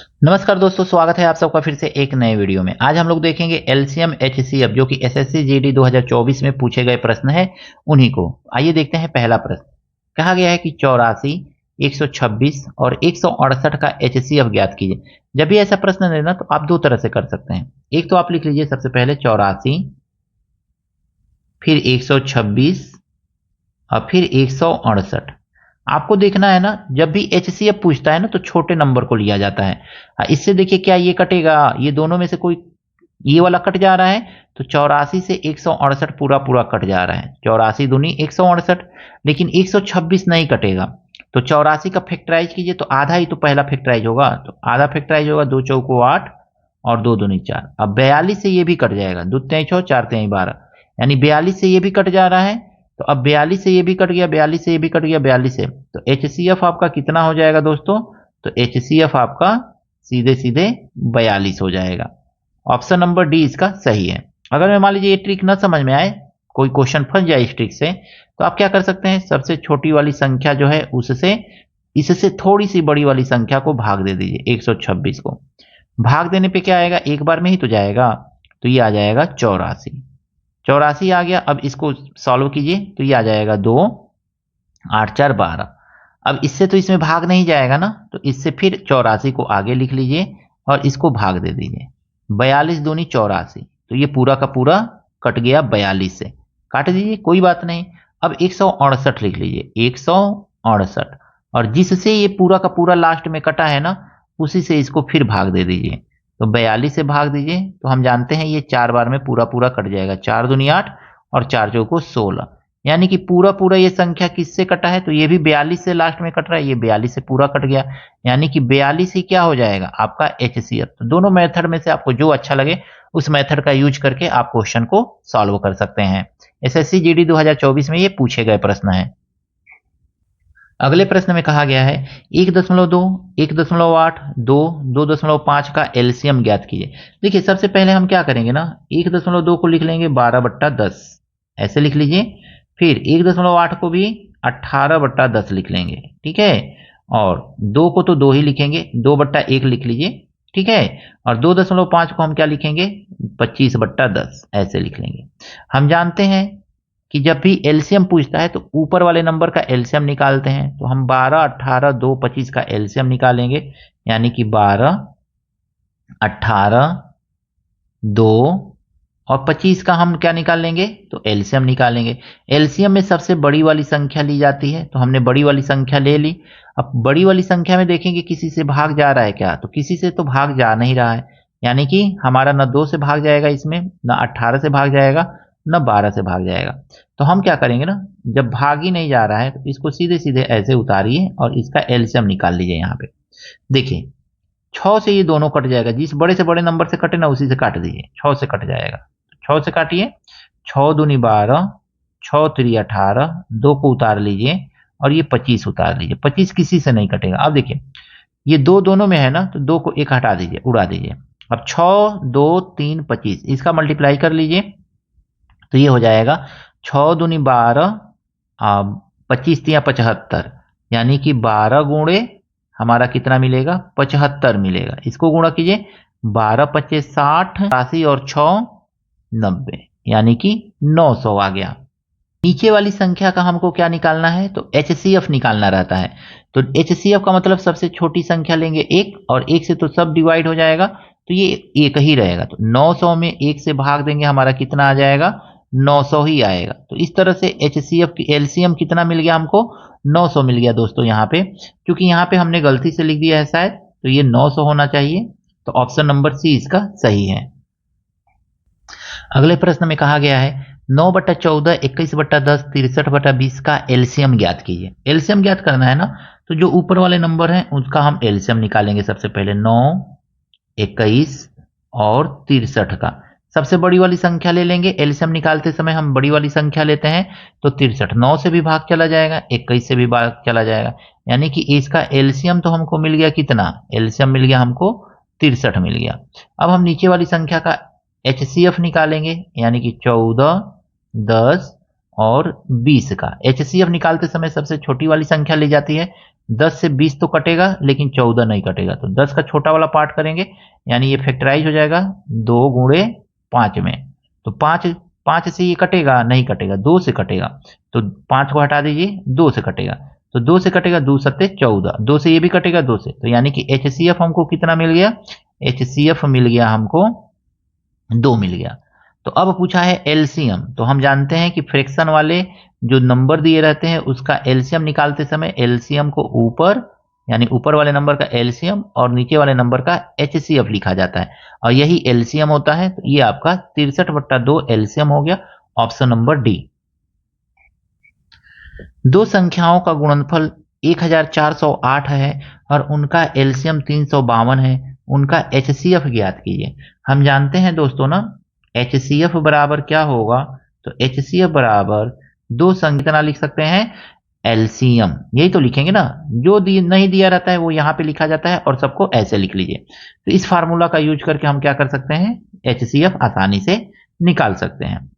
नमस्कार दोस्तों, स्वागत है आप सबका फिर से एक नए वीडियो में। आज हम लोग देखेंगे एलसीएम एचसीएफ जो कि एसएससी जीडी 2024 में पूछे गए प्रश्न है उन्हीं को। आइए देखते हैं पहला प्रश्न। कहा गया है कि 84, 126 और 168 का एचसीएफ ज्ञात कीजिए। जब भी ऐसा प्रश्न देना तो आप दो तरह से कर सकते हैं। एक तो आप लिख लीजिए सबसे पहले 84, फिर 126 और फिर 168। आपको देखना है ना, जब भी एचसीएफ पूछता है ना तो छोटे नंबर को लिया जाता है। इससे देखिए क्या ये कटेगा, ये दोनों में से कोई ये वाला कट जा रहा है तो 84 से 168 पूरा पूरा कट जा रहा है। 84 दूनी 168, लेकिन 126 नहीं कटेगा। तो 84 का फैक्टराइज कीजिए तो आधा ही तो पहला फैक्टराइज होगा, तो आधा फैक्टराइज होगा 2 चौको 8 और 2 दूनी 4। अब 42 से ये भी कट जाएगा, 2 तेई 6 4 तेई 12, यानी 42 से ये भी कट जा रहा है। तो अब 42 से ये भी कट गया, 42 से ये भी कट गया, 42 से तो एचसीएफ आपका कितना हो जाएगा दोस्तों? तो एचसीएफ आपका सीधे सीधे 42 हो जाएगा। ऑप्शन नंबर डी इसका सही है। अगर मैं मान लीजिए ये ट्रिक ना समझ में आए, कोई क्वेश्चन फंस जाए इस ट्रिक से, तो आप क्या कर सकते हैं, सबसे छोटी वाली संख्या जो है उससे इससे थोड़ी सी बड़ी वाली संख्या को भाग दे दीजिए। 126 को भाग देने पे क्या आएगा, एक बार में ही तो जाएगा, तो ये आ जाएगा 84। 84 आ गया। अब इसको सॉल्व कीजिए तो ये आ जाएगा 2 8 4 12। अब इससे तो इसमें भाग नहीं जाएगा ना, तो इससे फिर 84 को आगे लिख लीजिए और इसको भाग दे दीजिए। 42 दूनी 84, तो ये पूरा का पूरा कट गया 42 से, काट दीजिए कोई बात नहीं। अब 168 लिख लीजिए, 168, और जिससे ये पूरा का पूरा लास्ट में कटा है ना उसी से इसको फिर भाग दे दीजिए। तो 42 से भाग दीजिए तो हम जानते हैं ये 4 बार में पूरा पूरा कट जाएगा। 4 दूनी 8 और 4 चौको 16, यानी कि पूरा पूरा ये संख्या किससे कटा है, तो ये भी 42 से लास्ट में कट रहा है, ये 42 से पूरा कट गया, यानी कि 42 ही क्या हो जाएगा आपका एचसीएफ। तो दोनों मेथड में से आपको जो अच्छा लगे उस मेथड का यूज करके आप क्वेश्चन को सॉल्व कर सकते हैं। एसएससी जीडी 2024 में ये पूछे गए प्रश्न है। अगले प्रश्न में कहा गया है 1.2, 1.8, 2, 2.5 का एलसीएम ज्ञात कीजिए। देखिए सबसे पहले हम क्या करेंगे ना, 1.2 को लिख लेंगे 12/10, ऐसे लिख लीजिए। फिर 1.8 को भी 18/10 लिख लेंगे, ठीक है। और 2 को तो 2 ही लिखेंगे, 2/1 लिख लीजिए, ठीक है। और 2.5 को हम क्या लिखेंगे, 25/10 ऐसे लिख लेंगे। हम जानते हैं कि जब भी एलसीएम पूछता है तो ऊपर वाले नंबर का एलसीएम निकालते हैं। तो हम 12, 18, 2, 25 का एलसीएम निकालेंगे, यानी कि 12, 18, 2 और 25 का हम क्या निकाल लेंगे, तो एलसीएम निकालेंगे। एलसीएम में सबसे बड़ी वाली संख्या ली जाती है, तो हमने बड़ी वाली संख्या ले ली। अब बड़ी वाली संख्या में देखेंगे किसी से भाग जा रहा है क्या, तो किसी से तो भाग जा नहीं रहा है, यानी कि हमारा न 2 से भाग जाएगा इसमें, न 18 से भाग जाएगा, न 12 से भाग जाएगा। तो हम क्या करेंगे ना, जब भाग ही नहीं जा रहा है तो इसको सीधे सीधे ऐसे उतारिए और इसका एलसीएम निकाल लीजिए। यहाँ पे देखिए 6 से ये दोनों कट जाएगा, जिस बड़े से बड़े नंबर से कटे ना उसी से काट दीजिए, 6 से कट जाएगा। 6 से काटिए, 6 दूनी 12, 6 3 18, 2 को उतार लीजिए और ये 25 उतार लीजिए। 25 किसी से नहीं कटेगा। अब देखिए ये 2 दोनों में है ना, तो 2 को एक हटा दीजिए, उड़ा दीजिए। अब 6 2 3 25, इसका मल्टीप्लाई कर लीजिए तो ये हो जाएगा 6 दूनी 12, 25 तिया 75, यानी कि 12 गुणे हमारा कितना मिलेगा, 75 मिलेगा। इसको गुणा कीजिए, 12 25 60, 80 और 6 90, यानी कि 900 आ गया। नीचे वाली संख्या का हमको क्या निकालना है, तो एचसीएफ निकालना रहता है। तो एचसीएफ का मतलब सबसे छोटी संख्या लेंगे 1, और 1 से तो सब डिवाइड हो जाएगा, तो ये 1 ही रहेगा। तो 900 में 1 से भाग देंगे, हमारा कितना आ जाएगा, 900 ही आएगा। तो इस तरह से एचसीएफ की एलसीएम कितना मिल गया हमको, 900 मिल गया दोस्तों। यहाँ पे क्योंकि यहाँ पे हमने गलती से लिख दिया है शायद, तो ये 900 होना चाहिए। तो ऑप्शन नंबर सी इसका सही है। अगले प्रश्न में कहा गया है 9/14, 21/10, 63/20 का एलसीएम ज्ञात कीजिए। एलसीएम ज्ञात करना है ना, तो जो ऊपर वाले नंबर हैं उसका हम एलसीएम निकालेंगे। सबसे पहले 9, 21 और 63 का सबसे बड़ी वाली संख्या ले लेंगे। एलसीएम निकालते समय हम बड़ी वाली संख्या लेते हैं, तो 63 9 से भी भाग चला जाएगा, 21 से भी भाग चला जाएगा, यानी कि इसका एलसीएम तो हमको मिल गया कितना, एलसीएम मिल गया हमको 63 मिल गया। अब हम नीचे वाली संख्या का एचसीएफ निकालेंगे, यानी कि 14, 10 और 20 का। एचसीएफ निकालते समय सबसे छोटी वाली संख्या ली जाती है, 10 से 20 तो कटेगा लेकिन 14 नहीं कटेगा, तो 10 का छोटा वाला पार्ट करेंगे, यानी ये फैक्टराइज हो जाएगा 2 गुणे 5 में। तो 5 5 से ये कटेगा नहीं कटेगा, 2 से कटेगा, तो 5 को हटा दीजिए, 2 से कटेगा, तो 2 से कटेगा, 2 सत्ते 14, 2 से ये भी कटेगा 2 से, तो यानी कि HCF हमको कितना मिल गया, HCF मिल गया हमको 2 मिल गया। तो अब पूछा है एलसीएम, तो हम जानते हैं कि फ्रैक्शन वाले जो नंबर दिए रहते हैं उसका एलसीएम निकालते समय एलसीएम को ऊपर, यानी ऊपर वाले नंबर का एलसीएम और नीचे वाले नंबर का एचसीएफ लिखा जाता है, और यही एलसीएम होता है। तो ये आपका 63/2 एलसीएम हो गया, ऑप्शन नंबर डी। दो संख्याओं का गुणनफल 1408 है और उनका एलसीएम 352 है, उनका एचसीएफ ज्ञात कीजिए। हम जानते हैं दोस्तों ना, एचसीएफ बराबर क्या होगा, तो एचसीएफ बराबर दो संख्या कितना लिख सकते हैं, एलसीएम, यही तो लिखेंगे ना, जो नहीं दिया रहता है वो यहाँ पे लिखा जाता है और सबको ऐसे लिख लीजिए। तो इस फार्मूला का यूज करके हम क्या कर सकते हैं, एचसीएफ आसानी से निकाल सकते हैं।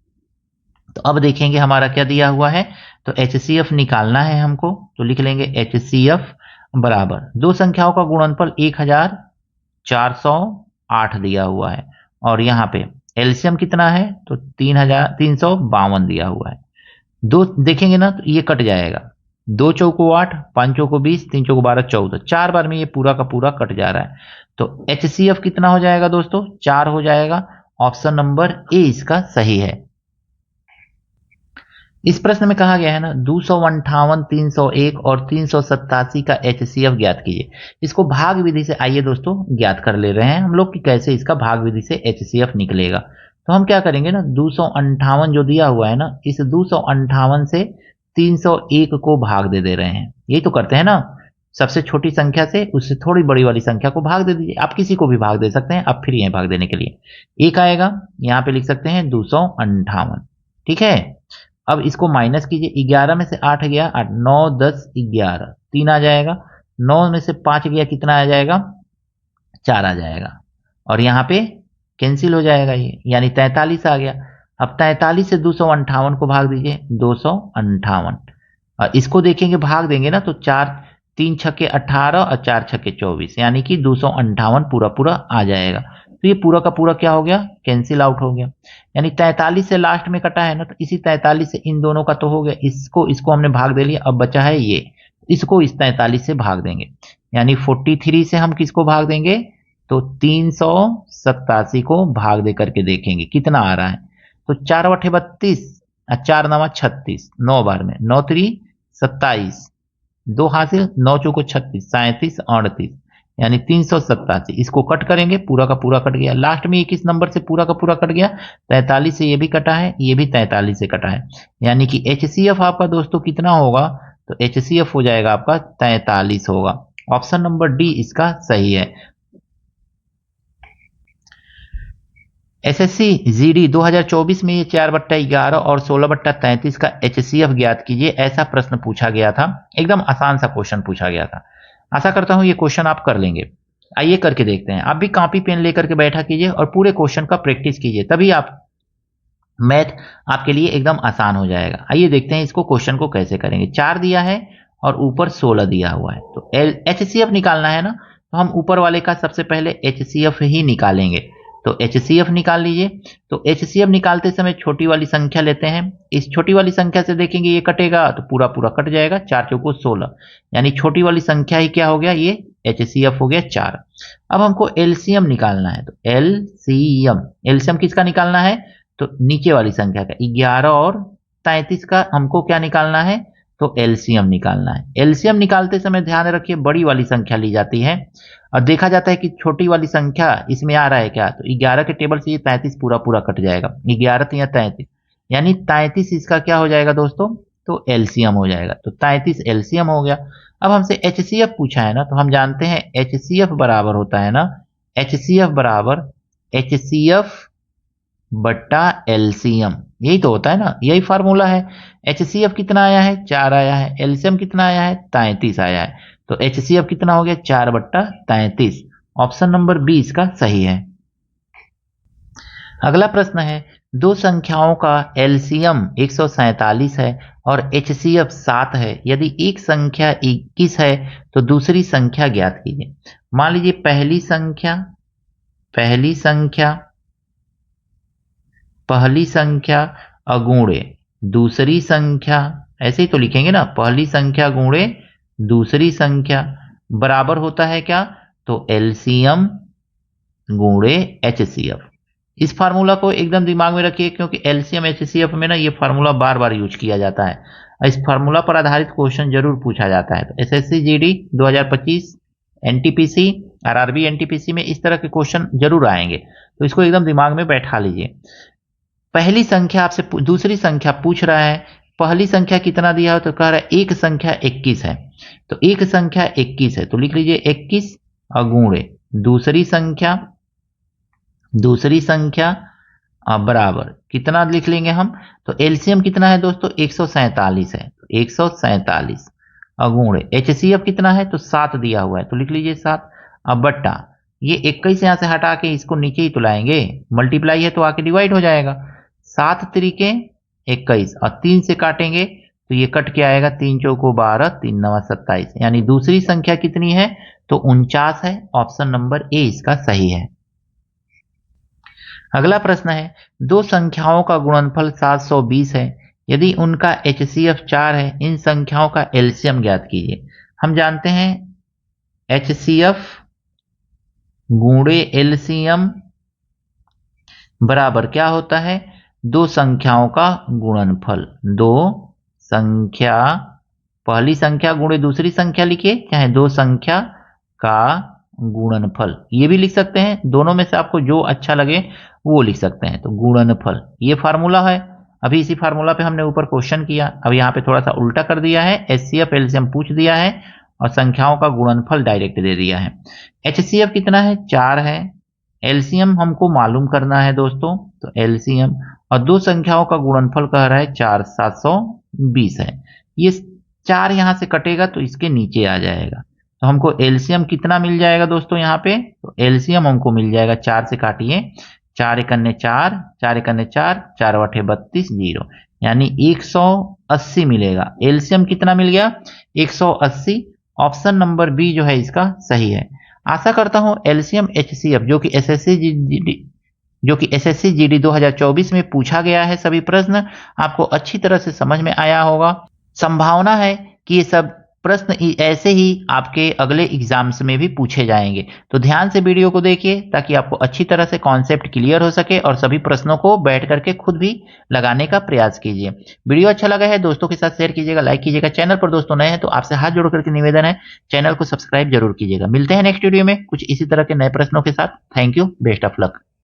तो अब देखेंगे हमारा क्या दिया हुआ है, तो एचसीएफ निकालना है हमको, तो लिख लेंगे एचसीएफ बराबर दो संख्याओं का गुणनफल 1408 दिया हुआ है, और यहाँ पे एलसीएम कितना है, तो 352 दिया हुआ है। दो देखेंगे ना तो ये कट जाएगा, 2 चौको 8, 5 चौको 20, 3 चौको 12, 14, 4 बार में ये पूरा का पूरा कट जा रहा है। तो एचसीएफ कितना हो जाएगा दोस्तों, 4 हो जाएगा, ऑप्शन नंबर ए इसका सही है। इस प्रश्न में कहा गया है ना 258, 301 और 387 का एचसीएफ ज्ञात कीजिए। इसको भाग विधि से आइए दोस्तों ज्ञात कर ले रहे हैं हम लोग कि कैसे इसका भाग विधि से एचसीएफ निकलेगा। तो हम क्या करेंगे ना, 258 जो दिया हुआ है ना, इस 258 से 301 को भाग दे रहे हैं, यही तो करते हैं ना, सबसे छोटी संख्या से उससे थोड़ी बड़ी वाली संख्या को भाग दे दीजिए। आप किसी को भी भाग दे सकते हैं, आप फ्री हैं भाग देने के लिए। एक आएगा, यहाँ पे लिख सकते हैं 258, ठीक है। अब इसको माइनस कीजिए, 11 में से 8 गया 8, 9 10 11, 3 आ जाएगा, 9 में से 5 गया कितना आ जाएगा, 4 आ जाएगा, और यहाँ पे कैंसिल हो जाएगा ये, यानी 43 आ गया। अब 43 से 258 को भाग दीजिए, 258, और इसको देखेंगे भाग देंगे ना तो 4 3 छक्के 18 और 4 छक्के 24, यानी कि 258 पूरा पूरा आ जाएगा। तो ये पूरा का पूरा क्या हो गया, कैंसिल आउट हो गया, यानी 43 से लास्ट में कटा है ना, तो इसी 43 से इन दोनों का तो हो गया, इसको हमने भाग दे लिया, अब बचा है ये, इसको इस 43 से भाग देंगे, यानी 43 से हम किसको भाग देंगे, तो 387 को भाग दे करके देखेंगे कितना आ रहा है। तो 4 बटे 32, 4 9 36, 9 बार में 9 3 27, 2 हासिल, 9 चौको 36, 37 38, यानी 387, इसको कट करेंगे, पूरा का पूरा कट गया, लास्ट में 21 नंबर से पूरा का पूरा कट गया, 43 से ये भी कटा है, ये भी 43 से कटा है, यानी कि एचसीएफ आपका दोस्तों कितना होगा, तो एचसीएफ हो जाएगा आपका 43 होगा, ऑप्शन नंबर डी इसका सही है। एसएससी जीडी 2024 में ये 4/11 और 16/33 का एचसीएफ ज्ञात कीजिए, ऐसा प्रश्न पूछा गया था। एकदम आसान सा क्वेश्चन पूछा गया था, आशा करता हूं ये क्वेश्चन आप कर लेंगे। आइए करके देखते हैं, आप भी कॉपी पेन लेकर के बैठा कीजिए और पूरे क्वेश्चन का प्रैक्टिस कीजिए, तभी आप मैथ आपके लिए एकदम आसान हो जाएगा। आइए देखते हैं इसको, क्वेश्चन को कैसे करेंगे। 4 दिया है और ऊपर 16 दिया हुआ है, तो एचसीएफ निकालना है ना, तो हम ऊपर वाले का सबसे पहले एचसीएफ ही निकालेंगे। तो एचसीएफ निकाल लीजिए। तो एचसीएफ निकालते समय छोटी वाली संख्या लेते हैं, इस छोटी वाली संख्या से देखेंगे ये कटेगा तो पूरा पूरा कट जाएगा, 4 चौको 16, यानी छोटी वाली संख्या ही क्या हो गया, ये एचसीएफ हो गया 4। अब हमको एलसीएम निकालना है, तो एलसीएम किसका निकालना है, तो नीचे वाली संख्या का 11 और 33 का हमको क्या निकालना है, तो एलसीएम निकालना है। एलसीएम निकालते समय ध्यान रखिए बड़ी वाली संख्या ली जाती है और देखा जाता है कि छोटी वाली संख्या इसमें आ रहा है क्या, तो 11 के टेबल से ये 33 पूरा पूरा कट जाएगा, 11 3 33, यानी 33 इसका क्या हो जाएगा दोस्तों, तो एलसीएम हो जाएगा। तो 33 एलसीएम हो गया। अब हमसे एचसीएफ पूछा है ना, तो हम जानते हैं एचसीएफ बराबर होता है ना, एचसीएफ बराबर एचसीएफ बट्टा एलसीएम, यही तो होता है ना, यही फार्मूला है। एचसीएफ कितना आया है, 4 आया है, एलसीएम कितना आया है, 33 आया है, तो एचसीएफ कितना हो गया, 4/33, ऑप्शन नंबर बी इसका सही है। अगला प्रश्न है दो संख्याओं का एलसीएम 147 है और एचसीएफ 7 है। यदि एक संख्या 21 है तो दूसरी संख्या ज्ञात कीजिए। मान लीजिए पहली संख्या अगुणे दूसरी संख्या, ऐसे ही तो लिखेंगे ना, पहली संख्या गुणे दूसरी संख्या बराबर होता है क्या, तो एलसीएम गुणे एचसीएफ। इस फार्मूला को एकदम दिमाग में रखिए, क्योंकि एलसीएम एचसीएफ में ना ये फार्मूला बार बार यूज किया जाता है। इस फार्मूला पर आधारित क्वेश्चन जरूर पूछा जाता है। तो SSC GD 2025 NTPC RRB NTPC में इस तरह के क्वेश्चन जरूर आएंगे, तो इसको एकदम दिमाग में बैठा लीजिए। पहली संख्या आपसे दूसरी संख्या पूछ रहा है, पहली संख्या कितना दिया हो, तो कह रहा है एक संख्या 21 है। तो एक संख्या 21 है तो लिख लीजिए 21 अगुणे दूसरी संख्या बराबर कितना लिख लेंगे हम, तो एलसीएम कितना है दोस्तों 147 है, तो 147 अगुणे एचसीएफ कितना है, तो 7 दिया हुआ है तो लिख लीजिए 7। अब बट्टा ये 21 यहां से हटा के इसको नीचे ही तो लाएंगे, मल्टीप्लाई है तो आके डिवाइड हो जाएगा। 7 तरीके 21 और 3 से काटेंगे तो ये कट के आएगा, 3 चौको 12 3 नवा 27, यानी दूसरी संख्या कितनी है, तो 49 है। ऑप्शन नंबर ए इसका सही है। अगला प्रश्न है, दो संख्याओं का गुणनफल 720 है, यदि उनका एचसीएफ 4 है, इन संख्याओं का एलसीएम ज्ञात कीजिए। हम जानते हैं एचसीएफ गुणे एलसीएम बराबर क्या होता है, दो संख्याओं का गुणनफल। पहली संख्या गुणे दूसरी संख्या लिखिए, चाहे दो संख्या का गुणनफल, ये भी लिख सकते हैं, दोनों में से आपको जो अच्छा लगे वो लिख सकते हैं। तो गुणनफल ये फार्मूला है, अभी इसी फार्मूला पे हमने ऊपर क्वेश्चन किया, अब यहाँ पे थोड़ा सा उल्टा कर दिया है, एचसीएफ एलसीएम पूछ दिया है और संख्याओं का गुणनफल डायरेक्ट दे दिया है। एचसीएफ कितना है, 4 है, एलसीएम हमको मालूम करना है दोस्तों, तो एलसीएम और दो संख्याओं का गुणनफल कह रहा है 4 720 है। ये 4 यहां से कटेगा तो इसके नीचे आ जाएगा, तो हमको एलसीएम कितना मिल जाएगा दोस्तों यहाँ पे, तो एलसीएम हमको मिल जाएगा 4 से काटिए, 4 एकन्ने 4 4 एकन्ने 4 4 अठे 32 0, यानी 180 मिलेगा। एलसीएम कितना मिल गया 180। ऑप्शन नंबर बी जो है इसका सही है। आशा करता हूं एलसीएम एचसीएफ जो कि एसएससी जीडी 2024 में पूछा गया है, सभी प्रश्न आपको अच्छी तरह से समझ में आया होगा। संभावना है कि ये सब प्रश्न ऐसे ही आपके अगले एग्जाम्स में भी पूछे जाएंगे, तो ध्यान से वीडियो को देखिए ताकि आपको अच्छी तरह से कॉन्सेप्ट क्लियर हो सके और सभी प्रश्नों को बैठ करके खुद भी लगाने का प्रयास कीजिए। वीडियो अच्छा लगा है दोस्तों के साथ शेयर कीजिएगा, लाइक कीजिएगा। चैनल पर दोस्तों नए हैं तो आपसे हाथ जोड़ करके निवेदन है, चैनल को सब्सक्राइब जरूर कीजिएगा। मिलते हैं नेक्स्ट वीडियो में कुछ इसी तरह के नए प्रश्नों के साथ। Thank you, best of luck.